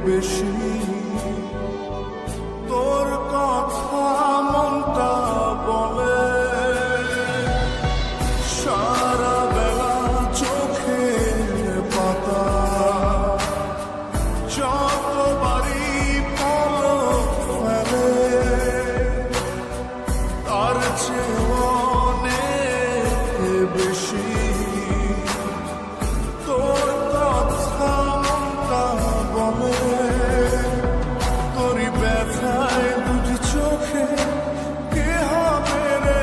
বেশি তোর কথা মনটা বলে সারা বেলা চোখের পাতা যতবারই পলক ফেলে তার চেয়ে অনেক বেশি তোর কথা মনটা বলে তোরই ব্যথায় দুটি চোখে কে হবে রে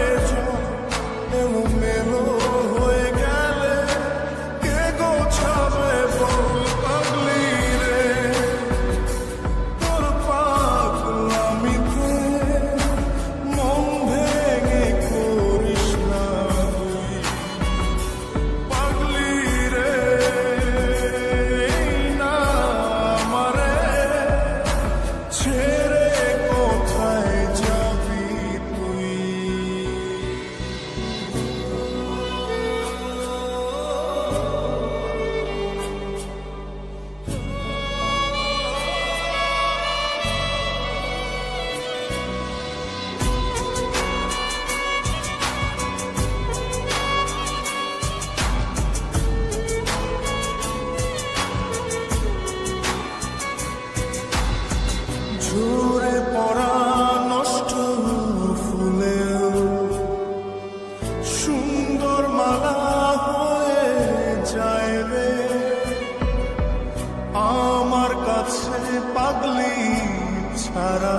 এলো মেলো হয়ে গেলে কে গোছাবে বল পাগলি রে তোর পাগলামিতে মন ভেঙে করিস না তুই পাগলি রে না আমারে ছেড়ে কোথায় যাবি তুই ঝরে পড়া নষ্ট ফুলেও সুন্দর মালা হয়ে যায় রে আমার কাছে পাগলি ছাড়া